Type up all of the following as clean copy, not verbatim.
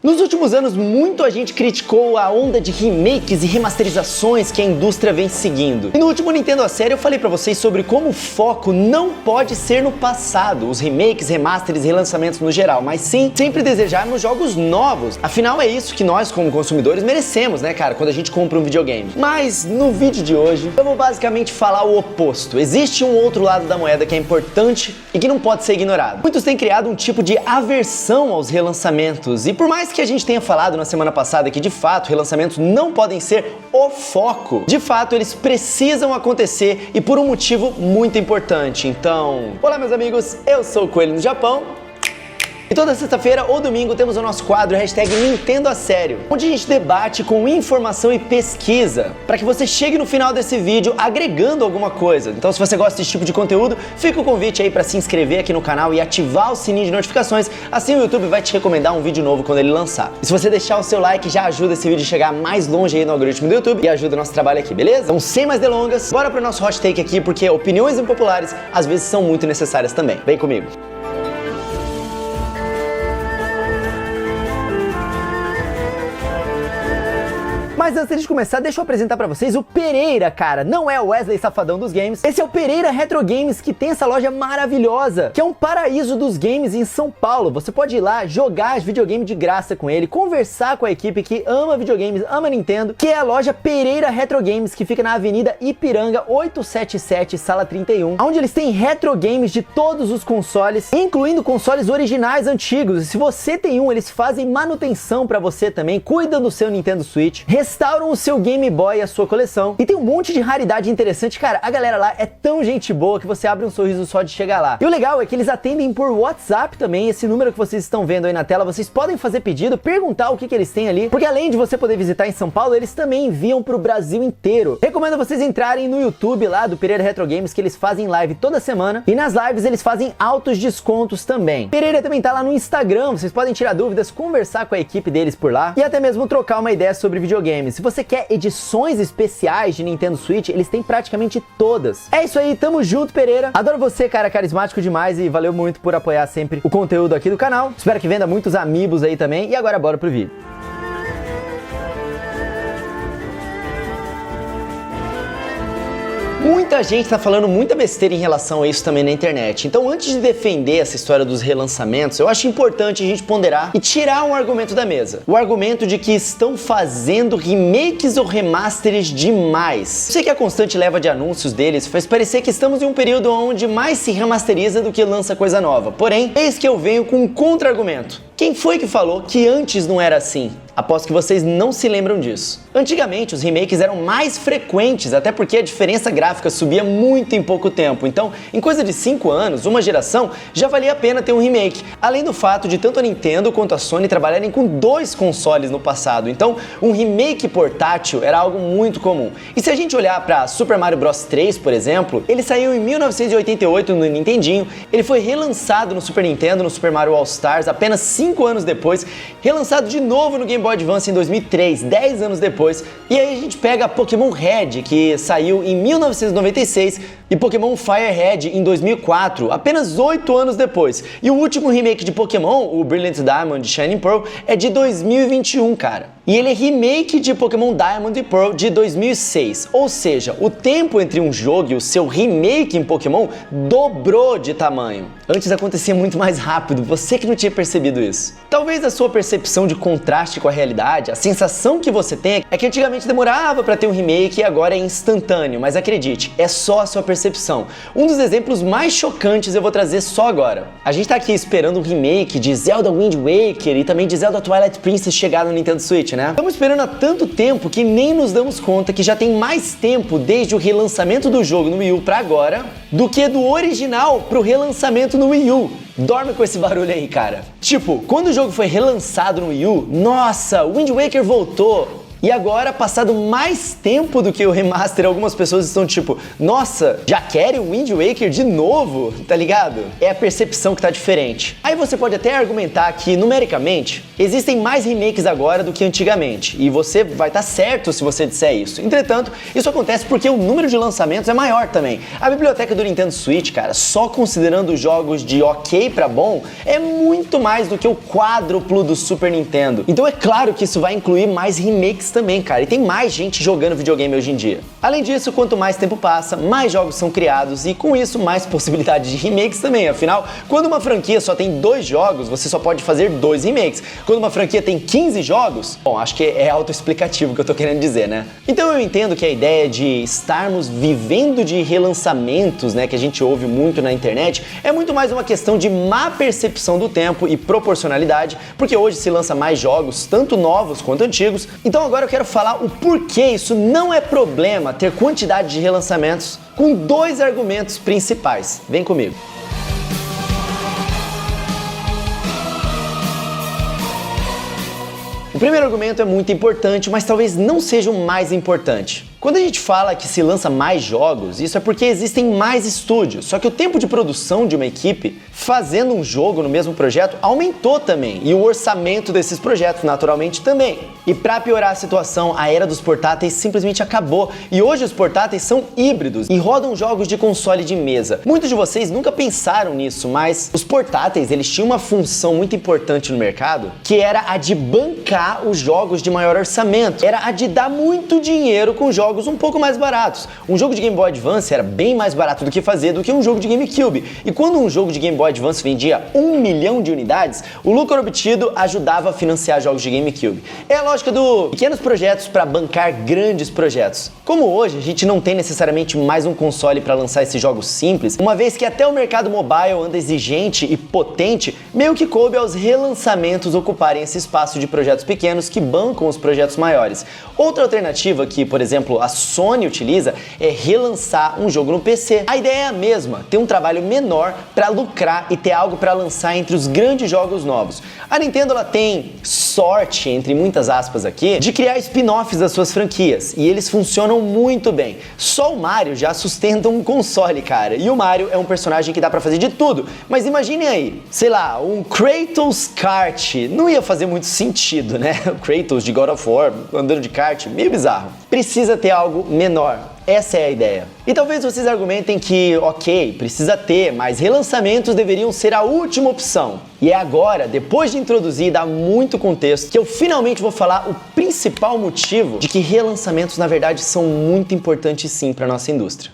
Nos últimos anos, muita gente criticou a onda de remakes e remasterizações que a indústria vem seguindo. E no último Nintendo a Série eu falei pra vocês sobre como o foco não pode ser no passado, os remakes, remasters e relançamentos no geral, mas sim sempre desejarmos jogos novos. Afinal é isso que nós como consumidores merecemos, né, cara, quando a gente compra um videogame. Mas no vídeo de hoje eu vou basicamente falar o oposto. Existe um outro lado da moeda que é importante e que não pode ser ignorado. Muitos têm criado um tipo de aversão aos relançamentos e por mais que a gente tenha falado na semana passada que de fato relançamentos não podem ser o foco, de fato eles precisam acontecer e por um motivo muito importante. Então, olá meus amigos, eu sou o Coelho no Japão. E toda sexta-feira ou domingo temos o nosso quadro Nintendo a Sério, onde a gente debate com informação e pesquisa, para que você chegue no final desse vídeo agregando alguma coisa. Então se você gosta desse tipo de conteúdo, fica o convite aí para se inscrever aqui no canal e ativar o sininho de notificações, assim o YouTube vai te recomendar um vídeo novo quando ele lançar. E se você deixar o seu like, já ajuda esse vídeo a chegar mais longe aí no algoritmo do YouTube e ajuda o nosso trabalho aqui, beleza? Então sem mais delongas, bora pro nosso hot take aqui, porque opiniões impopulares às vezes são muito necessárias também. Vem comigo! Mas antes de começar, deixa eu apresentar pra vocês o Pereira, cara. Não é o Wesley Safadão dos games. Esse é o Pereira Retro Games, que tem essa loja maravilhosa, que é um paraíso dos games em São Paulo. Você pode ir lá, jogar videogames de graça com ele, conversar com a equipe que ama videogames, ama Nintendo, que é a loja Pereira Retro Games, que fica na Avenida Ipiranga 877, sala 31, onde eles têm retro games de todos os consoles, incluindo consoles originais antigos. E se você tem um, eles fazem manutenção pra você também, cuidam do seu Nintendo Switch, restauram o seu Game Boy e a sua coleção. E tem um monte de raridade interessante. Cara, a galera lá é tão gente boa que você abre um sorriso só de chegar lá. E o legal é que eles atendem por WhatsApp também. Esse número que vocês estão vendo aí na tela, vocês podem fazer pedido, perguntar o que eles têm ali, porque além de você poder visitar em São Paulo, eles também enviam pro Brasil inteiro. Recomendo vocês entrarem no YouTube lá do Pereira Retro Games, que eles fazem live toda semana, e nas lives eles fazem altos descontos também. Pereira também tá lá no Instagram, vocês podem tirar dúvidas, conversar com a equipe deles por lá, e até mesmo trocar uma ideia sobre videogame. Se você quer edições especiais de Nintendo Switch, eles têm praticamente todas. É isso aí, tamo junto, Pereira. Adoro você, cara, carismático demais e valeu muito por apoiar sempre o conteúdo aqui do canal. Espero que venda muitos amigos aí também. E agora bora pro vídeo. Muita gente tá falando muita besteira em relação a isso também na internet. Então, antes de defender essa história dos relançamentos, eu acho importante a gente ponderar e tirar um argumento da mesa. O argumento de que estão fazendo remakes ou remasters demais. Eu sei que a constante leva de anúncios deles faz parecer que estamos em um período onde mais se remasteriza do que lança coisa nova. Porém, eis que eu venho com um contra-argumento. Quem foi que falou que antes não era assim? Aposto que vocês não se lembram disso. Antigamente, os remakes eram mais frequentes, até porque a diferença gráfica subia muito em pouco tempo. Então, em coisa de 5 anos, uma geração, já valia a pena ter um remake. Além do fato de tanto a Nintendo quanto a Sony trabalharem com 2 consoles no passado. Então, um remake portátil era algo muito comum. E se a gente olhar para Super Mario Bros 3, por exemplo, ele saiu em 1988 no Nintendinho, ele foi relançado no Super Nintendo, no Super Mario All Stars, apenas 5 anos depois, relançado de novo no Game Boy Advance em 2003, 10 anos depois, e aí a gente pega Pokémon Red, que saiu em 1996, e Pokémon Fire Red em 2004, apenas 8 anos depois. E o último remake de Pokémon, o Brilliant Diamond Shining Pearl, é de 2021, cara. E ele é remake de Pokémon Diamond e Pearl de 2006, ou seja, o tempo entre um jogo e o seu remake em Pokémon dobrou de tamanho. Antes acontecia muito mais rápido, você que não tinha percebido isso. Talvez a sua percepção de contraste com a realidade, a sensação que você tem é que antigamente demorava para ter um remake e agora é instantâneo, mas acredite, é só a sua percepção. Um dos exemplos mais chocantes eu vou trazer só agora. A gente tá aqui esperando um remake de Zelda Wind Waker e também de Zelda Twilight Princess chegar no Nintendo Switch, né? Estamos esperando há tanto tempo que nem nos damos conta que já tem mais tempo desde o relançamento do jogo no Wii U pra agora do que do original pro relançamento no Wii U. Dorme com esse barulho aí, cara. Tipo, quando o jogo foi relançado no Wii U, nossa, Wind Waker voltou. E agora, passado mais tempo do que o remaster, algumas pessoas estão tipo, nossa, já querem o Wind Waker de novo? Tá ligado? É a percepção que tá diferente. Aí você pode até argumentar que, numericamente, existem mais remakes agora do que antigamente, e você vai estar certo se você disser isso. Entretanto, isso acontece porque o número de lançamentos é maior também. A biblioteca do Nintendo Switch, cara, só considerando jogos de ok pra bom, é muito mais do que o quádruplo do Super Nintendo. Então é claro que isso vai incluir mais remakes também, cara, e tem mais gente jogando videogame hoje em dia. Além disso, quanto mais tempo passa, mais jogos são criados e com isso mais possibilidade de remakes também. Afinal, quando uma franquia só tem 2 jogos, você só pode fazer 2 remakes. Quando uma franquia tem 15 jogos, bom, acho que é autoexplicativo o que eu tô querendo dizer, né? Então eu entendo que a ideia de estarmos vivendo de relançamentos, né, que a gente ouve muito na internet, é muito mais uma questão de má percepção do tempo e proporcionalidade, porque hoje se lança mais jogos, tanto novos quanto antigos. Então agora eu quero falar o porquê isso não é problema ter quantidade de relançamentos com 2 argumentos principais. Vem comigo. O primeiro argumento é muito importante, mas talvez não seja o mais importante. Quando a gente fala que se lança mais jogos, isso é porque existem mais estúdios, só que o tempo de produção de uma equipe fazendo um jogo no mesmo projeto aumentou também, e o orçamento desses projetos naturalmente também. E para piorar a situação, a era dos portáteis simplesmente acabou, e hoje os portáteis são híbridos e rodam jogos de console de mesa. Muitos de vocês nunca pensaram nisso, mas os portáteis, eles tinham uma função muito importante no mercado, que era a de bancar os jogos de maior orçamento, era a de dar muito dinheiro com jogos um pouco mais baratos. Um jogo de Game Boy Advance era bem mais barato do que um jogo de GameCube. E quando um jogo de Game Boy Advance vendia 1 milhão de unidades, o lucro obtido ajudava a financiar jogos de GameCube. É a lógica do pequenos projetos para bancar grandes projetos. Como hoje a gente não tem necessariamente mais um console para lançar esses jogos simples, uma vez que até o mercado mobile anda exigente e potente, meio que coube aos relançamentos ocuparem esse espaço de projetos pequenos que bancam os projetos maiores. Outra alternativa que, por exemplo, a Sony utiliza é relançar um jogo no PC. A ideia é a mesma, ter um trabalho menor para lucrar e ter algo para lançar entre os grandes jogos novos. A Nintendo, ela tem sorte, entre muitas aspas aqui, de criar spin-offs das suas franquias, e eles funcionam muito bem. Só o Mario já sustenta um console, cara, e o Mario é um personagem que dá para fazer de tudo. Mas imaginem aí, sei lá, um Kratos kart, não ia fazer muito sentido, né? O Kratos de God of War andando de kart, meio bizarro. Precisa ter algo menor. Essa é a ideia. E talvez vocês argumentem que, ok, precisa ter, mas relançamentos deveriam ser a última opção. E é agora, depois de introduzir e dar muito contexto, que eu finalmente vou falar o principal motivo de que relançamentos, na verdade, são muito importantes sim para nossa indústria.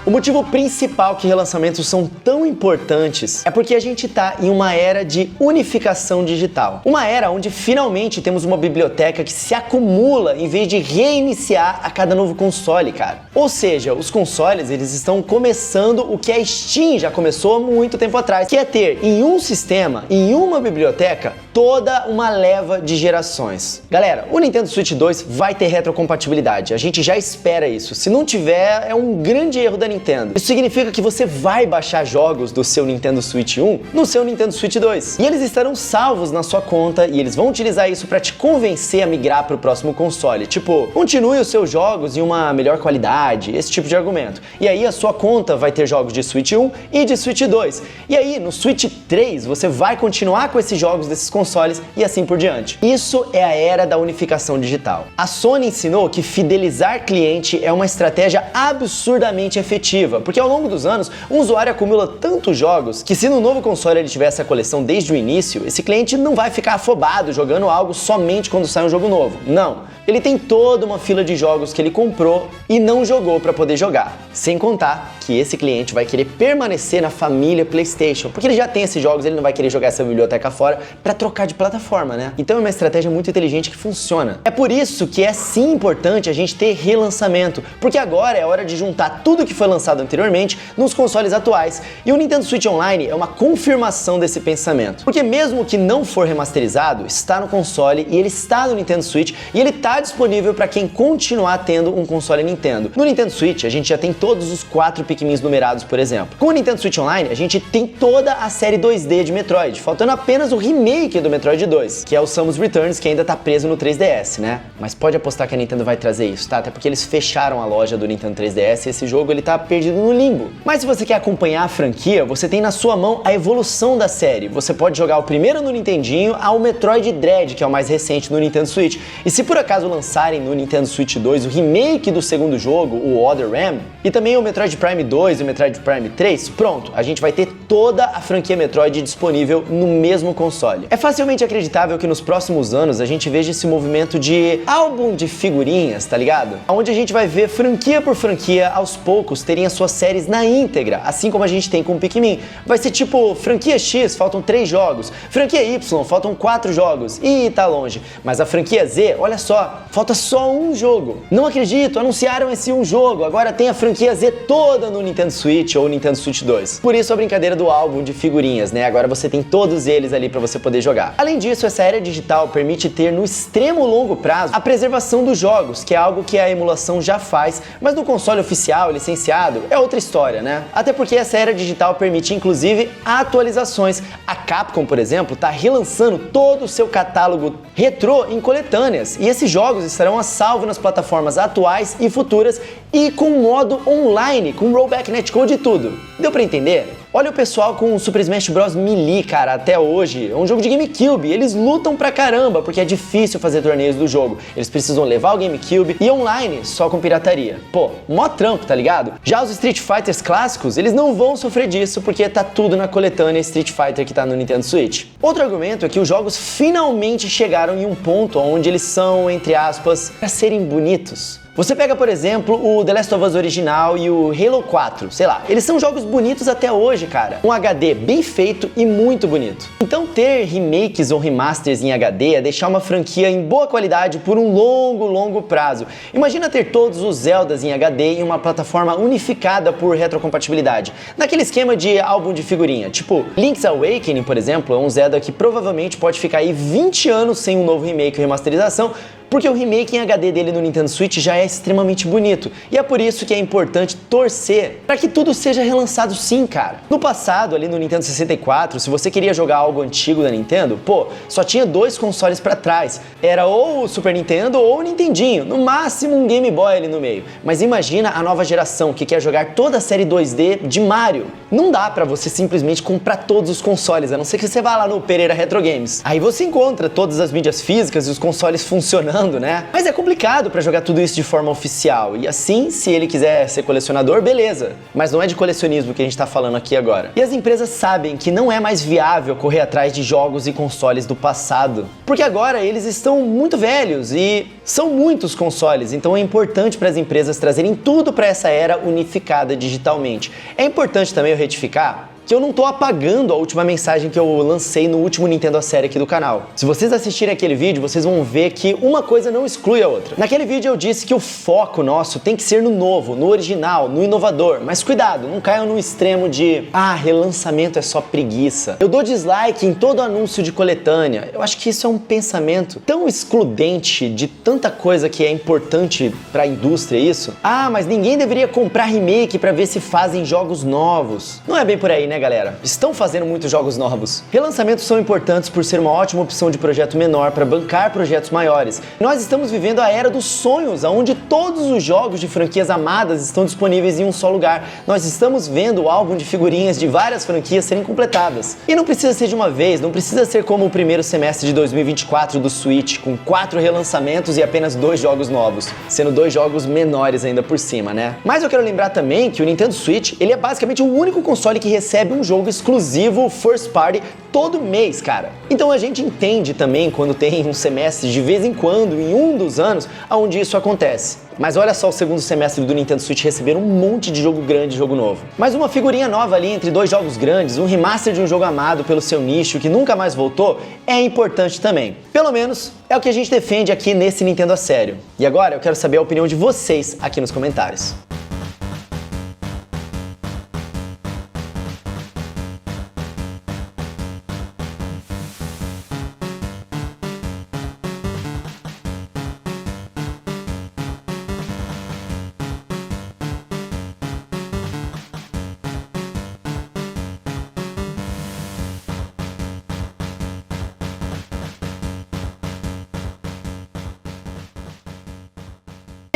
O motivo principal que relançamentos são tão importantes é porque a gente tá em uma era de unificação digital. Uma era onde finalmente temos uma biblioteca que se acumula em vez de reiniciar a cada novo console, cara. Ou seja, os consoles, eles estão começando o que a Steam já começou há muito tempo atrás, que é ter em um sistema, em uma biblioteca, toda uma leva de gerações. Galera, o Nintendo Switch 2 vai ter retrocompatibilidade, a gente já espera isso. Se não tiver, é um grande erro da Nintendo. Isso significa que você vai baixar jogos do seu Nintendo Switch 1 no seu Nintendo Switch 2. E eles estarão salvos na sua conta e eles vão utilizar isso para te convencer a migrar para o próximo console. Tipo, continue os seus jogos em uma melhor qualidade, esse tipo de argumento. E aí a sua conta vai ter jogos de Switch 1 e de Switch 2. E aí no Switch 3 você vai continuar com esses jogos desses consoles e assim por diante. Isso é a era da unificação digital. A Sony ensinou que fidelizar cliente é uma estratégia absurdamente efetiva, porque ao longo dos anos, um usuário acumula tantos jogos que se no novo console ele tivesse a coleção desde o início, esse cliente não vai ficar afobado jogando algo somente quando sai um jogo novo. Não. Ele tem toda uma fila de jogos que ele comprou e não jogou para poder jogar. Sem contar que esse cliente vai querer permanecer na família PlayStation, porque ele já tem esses jogos, ele não vai querer jogar essa biblioteca fora para trocar de plataforma, né? Então é uma estratégia muito inteligente que funciona. É por isso que é sim importante a gente ter relançamento, porque agora é hora de juntar tudo que foi relançado anteriormente nos consoles atuais. E o Nintendo Switch Online é uma confirmação desse pensamento. Porque mesmo que não for remasterizado, está no console e ele está no Nintendo Switch e ele está disponível para quem continuar tendo um console Nintendo. No Nintendo Switch, a gente já tem todos os 4 Pikmins numerados, por exemplo. Com o Nintendo Switch Online, a gente tem toda a série 2D de Metroid, faltando apenas o remake do Metroid 2, que é o Samus Returns, que ainda tá preso no 3DS, né? Mas pode apostar que a Nintendo vai trazer isso, tá? Até porque eles fecharam a loja do Nintendo 3DS e esse jogo ele tá perdido no limbo. Mas se você quer acompanhar a franquia, você tem na sua mão a evolução da série. Você pode jogar o primeiro no Nintendinho ao Metroid Dread, que é o mais recente no Nintendo Switch. E se por acaso lançarem no Nintendo Switch 2 o remake do segundo jogo, o Other M, e também o Metroid Prime 2 e o Metroid Prime 3, pronto, a gente vai ter toda a franquia Metroid disponível no mesmo console. É facilmente acreditável que nos próximos anos a gente veja esse movimento de álbum de figurinhas, tá ligado? Onde a gente vai ver franquia por franquia aos poucos terem as suas séries na íntegra, assim como a gente tem com o Pikmin. Vai ser tipo, franquia X, faltam 3 jogos, franquia Y, faltam 4 jogos, e tá longe. Mas a franquia Z, olha só, falta só um jogo. Não acredito, anunciaram esse um jogo, agora tem a franquia Z toda no Nintendo Switch ou Nintendo Switch 2. Por isso a brincadeira do álbum de figurinhas, né? Agora você tem todos eles ali para você poder jogar. Além disso, essa era digital permite ter no extremo longo prazo a preservação dos jogos, que é algo que a emulação já faz, mas no console oficial, licenciado, é outra história, né? Até porque essa era digital permite inclusive atualizações. A Capcom, por exemplo, tá relançando todo o seu catálogo retrô em coletâneas, e esses jogos estarão a salvo nas plataformas atuais e futuras e com modo online, com rollback netcode e tudo. Deu pra entender? Olha o pessoal com o Super Smash Bros. Melee, cara, até hoje. É um jogo de GameCube. Eles lutam pra caramba, porque é difícil fazer torneios do jogo. Eles precisam levar o GameCube e online, só com pirataria. Pô, mó trampo, tá ligado? Já os Street Fighters clássicos, eles não vão sofrer disso, porque tá tudo na coletânea Street Fighter que tá no Nintendo Switch. Outro argumento é que os jogos finalmente chegaram em um ponto onde eles são, entre aspas, pra serem bonitos. Você pega, por exemplo, o The Last of Us original e o Halo 4, sei lá, eles são jogos bonitos até hoje, cara. Um HD bem feito e muito bonito. Então ter remakes ou remasters em HD é deixar uma franquia em boa qualidade por um longo prazo. Imagina ter todos os Zeldas em HD em uma plataforma unificada por retrocompatibilidade. Naquele esquema de álbum de figurinha, tipo Link's Awakening, por exemplo, é um Zelda que provavelmente pode ficar aí 20 anos sem um novo remake ou remasterização, porque o remake em HD dele no Nintendo Switch já é extremamente bonito. E é por isso que é importante torcer para que tudo seja relançado sim, cara. No passado, ali no Nintendo 64, se você queria jogar algo antigo da Nintendo, pô, só tinha 2 consoles para trás. Era ou o Super Nintendo ou o Nintendinho, no máximo um Game Boy ali no meio. Mas imagina a nova geração que quer jogar toda a série 2D de Mario. Não dá para você simplesmente comprar todos os consoles, a não ser que você vá lá no Pereira Retro Games. Aí você encontra todas as mídias físicas e os consoles funcionando, né? Mas é complicado pra jogar tudo isso de forma oficial. E assim, se ele quiser ser colecionador, beleza. Mas não é de colecionismo que a gente tá falando aqui agora. E as empresas sabem que não é mais viável correr atrás de jogos e consoles do passado. Porque agora eles estão muito velhos e são muitos consoles. Então é importante para as empresas trazerem tudo para essa era unificada digitalmente. É importante também eu retificar que eu não tô apagando a última mensagem que eu lancei no último Nintendo a série aqui do canal. Se vocês assistirem aquele vídeo, vocês vão ver que uma coisa não exclui a outra. Naquele vídeo eu disse que o foco nosso tem que ser no novo, no original, no inovador. Mas cuidado, não caiam no extremo de relançamento é só preguiça. Eu dou dislike em todo anúncio de coletânea. Eu acho que isso é um pensamento tão excludente de tanta coisa que é importante pra indústria isso. Mas ninguém deveria comprar remake pra ver se fazem jogos novos. Não é bem por aí, né, galera? Estão fazendo muitos jogos novos. Relançamentos são importantes por ser uma ótima opção de projeto menor para bancar projetos maiores. Nós estamos vivendo a era dos sonhos, onde todos os jogos de franquias amadas estão disponíveis em um só lugar. Nós estamos vendo o álbum de figurinhas de várias franquias serem completadas. E não precisa ser de uma vez, não precisa ser como o primeiro semestre de 2024 do Switch, com 4 relançamentos e apenas 2 jogos novos, sendo 2 jogos menores ainda por cima, né? Mas eu quero lembrar também que o Nintendo Switch, ele é basicamente o único console que recebe um jogo exclusivo first party todo mês, cara. Então a gente entende também quando tem um semestre de vez em quando, em um dos anos, onde isso acontece. Mas olha só o segundo semestre do Nintendo Switch receber um monte de jogo grande, jogo novo. Mas uma figurinha nova ali entre 2 jogos grandes, um remaster de um jogo amado pelo seu nicho que nunca mais voltou, é importante também. Pelo menos é o que a gente defende aqui nesse Nintendo a sério. E agora eu quero saber a opinião de vocês aqui nos comentários.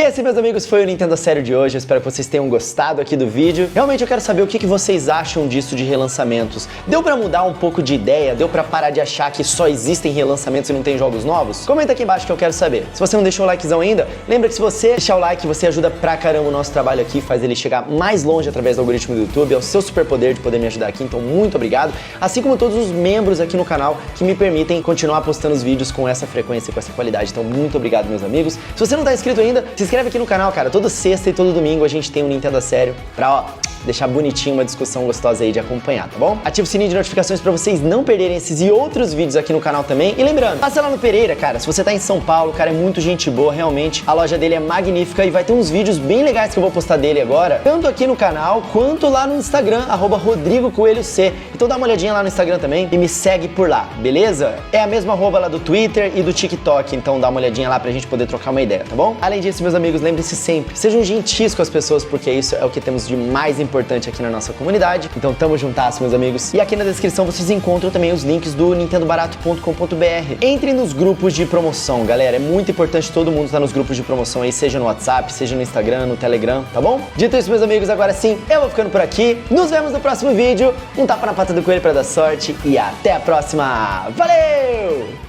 Esse, meus amigos, foi o Nintendo a Sério de hoje. Eu espero que vocês tenham gostado aqui do vídeo. Realmente eu quero saber o que vocês acham disso de relançamentos. Deu pra mudar um pouco de ideia? Deu pra parar de achar que só existem relançamentos e não tem jogos novos? Comenta aqui embaixo que eu quero saber. Se você não deixou o likezão ainda, lembra que se você deixar o like, você ajuda pra caramba o nosso trabalho aqui, faz ele chegar mais longe através do algoritmo do YouTube. É o seu superpoder de poder me ajudar aqui, então muito obrigado. Assim como todos os membros aqui no canal que me permitem continuar postando os vídeos com essa frequência e com essa qualidade. Então muito obrigado, meus amigos. Se você não tá inscrito ainda, se inscreve aqui no canal, cara. Toda sexta e todo domingo a gente tem um Nintendo a Sério pra, ó, deixar bonitinho uma discussão gostosa aí de acompanhar, tá bom? Ativa o sininho de notificações pra vocês não perderem esses e outros vídeos aqui no canal também. E lembrando, passa lá no Pereira, cara. Se você tá em São Paulo, o cara é muito gente boa, realmente. A loja dele é magnífica e vai ter uns vídeos bem legais que eu vou postar dele agora, tanto aqui no canal quanto lá no Instagram, @RodrigoCoelhoC. Então dá uma olhadinha lá no Instagram também e me segue por lá, beleza? É a mesma arroba lá do Twitter e do TikTok, então dá uma olhadinha lá pra gente poder trocar uma ideia, tá bom? Além disso, meus amigos, lembre-se sempre, sejam gentis com as pessoas, porque isso é o que temos de mais importante aqui na nossa comunidade. Então tamo juntas, meus amigos. E aqui na descrição vocês encontram também os links do nintendobarato.com.br. Entrem nos grupos de promoção, galera. É muito importante todo mundo estar nos grupos de promoção aí, seja no WhatsApp, seja no Instagram, no Telegram, tá bom? Dito isso, meus amigos, agora sim, eu vou ficando por aqui. Nos vemos no próximo vídeo. Um tapa na pata do coelho pra dar sorte e até a próxima. Valeu!